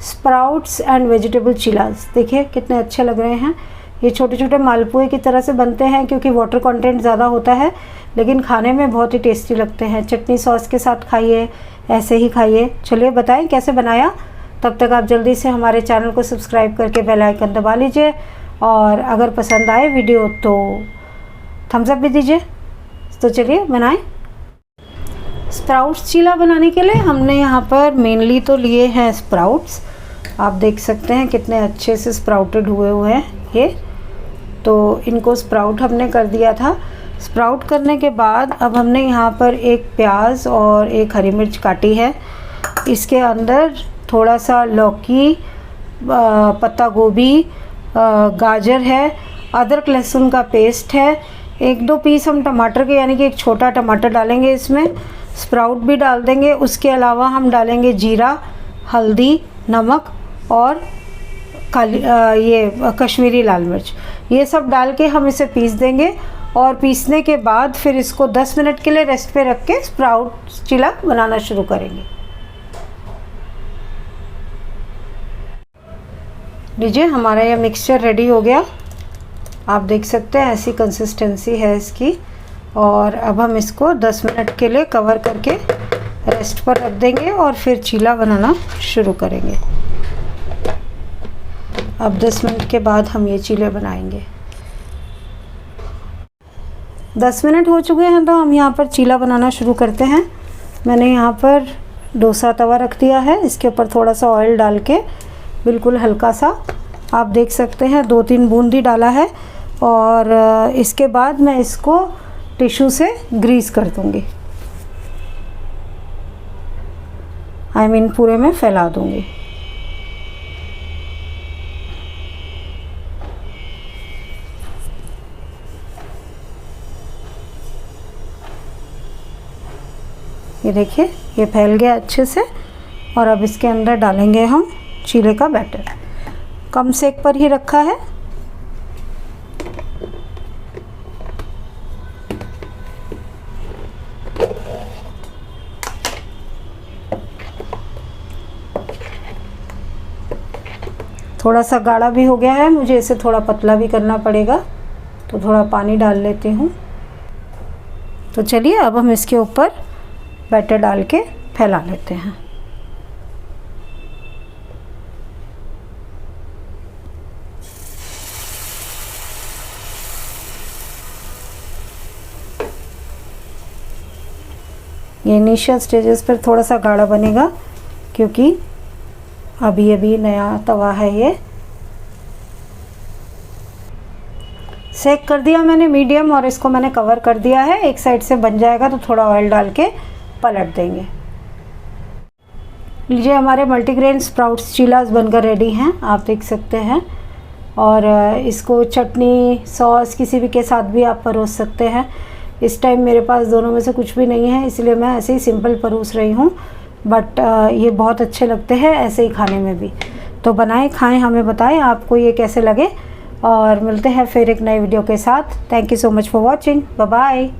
Sprouts and vegetable Chilas. देखिए कितने अच्छे लग रहे हैं। ये छोटे छोटे मालपुए की तरह से बनते हैं क्योंकि वाटर कंटेंट ज़्यादा होता है, लेकिन खाने में बहुत ही टेस्टी लगते हैं। चटनी सॉस के साथ खाइए, ऐसे ही खाइए। चलिए बताएं कैसे बनाया। तब तक आप जल्दी से हमारे चैनल को सब्सक्राइब करके बेल आइकन दबा लीजिए, और अगर पसंद आए वीडियो तो थम्स अप भी दीजिए। तो चलिए बनाएं। स्प्राउट्स चीला बनाने के लिए हमने यहाँ पर मेनली तो लिए हैं स्प्राउट्स। आप देख सकते हैं कितने अच्छे से स्प्राउटेड हुए हैं ये। तो इनको स्प्राउट हमने कर दिया था। स्प्राउट करने के बाद अब हमने यहाँ पर एक प्याज और एक हरी मिर्च काटी है। इसके अंदर थोड़ा सा लौकी, पत्ता गोभी, गाजर है, अदरक लहसुन का पेस्ट है, 1-2 पीस हम टमाटर के यानी कि एक छोटा टमाटर डालेंगे इसमें। स्प्राउट भी डाल देंगे। उसके अलावा हम डालेंगे जीरा, हल्दी, नमक और ये कश्मीरी लाल मिर्च। ये सब डाल के हम इसे पीस देंगे, और पीसने के बाद फिर इसको 10 मिनट के लिए रेस्ट पे रख के स्प्राउट चीला बनाना शुरू करेंगे। लीजिए हमारा यह मिक्सचर रेडी हो गया। आप देख सकते हैं ऐसी कंसिस्टेंसी है इसकी। और अब हम इसको 10 मिनट के लिए कवर करके रेस्ट पर रख देंगे और फिर चीला बनाना शुरू करेंगे। अब 10 मिनट के बाद हम ये चीले बनाएंगे। 10 मिनट हो चुके हैं तो हम यहाँ पर चीला बनाना शुरू करते हैं। मैंने यहाँ पर डोसा तवा रख दिया है। इसके ऊपर थोड़ा सा ऑयल डाल के बिल्कुल हल्का सा, आप देख सकते हैं 2-3 बूंद ही डाला है, और इसके बाद मैं इसको टिश्यू से ग्रीस कर दूँगी। पूरे में फैला दूँगी। ये देखिए ये फैल गया अच्छे से। और अब इसके अंदर डालेंगे हम चीले का बैटर। कम सेक पर ही रखा है। थोड़ा सा गाढ़ा भी हो गया है, मुझे इसे थोड़ा पतला भी करना पड़ेगा, तो थोड़ा पानी डाल लेती हूँ। तो चलिए अब हम इसके ऊपर बैटर डाल के फैला लेते हैं। ये इनिशियल स्टेजेस पर थोड़ा सा गाढ़ा बनेगा क्योंकि अभी नया तवा है। ये सेक कर दिया मैंने मीडियम, और इसको मैंने कवर कर दिया है। एक साइड से बन जाएगा तो थोड़ा ऑयल डाल के पलट देंगे। लीजिए हमारे मल्टीग्रेन स्प्राउट्स चीलास बनकर रेडी हैं, आप देख सकते हैं। और इसको चटनी सॉस किसी भी के साथ भी आप परोस सकते हैं। इस टाइम मेरे पास दोनों में से कुछ भी नहीं है, इसलिए मैं ऐसे ही सिंपल परोस रही हूँ, बट ये बहुत अच्छे लगते हैं ऐसे ही खाने में भी। तो बनाएं, खाएं, हमें बताएं आपको ये कैसे लगे, और मिलते हैं फिर एक नई वीडियो के साथ। Thank you so much for watching. Bye bye.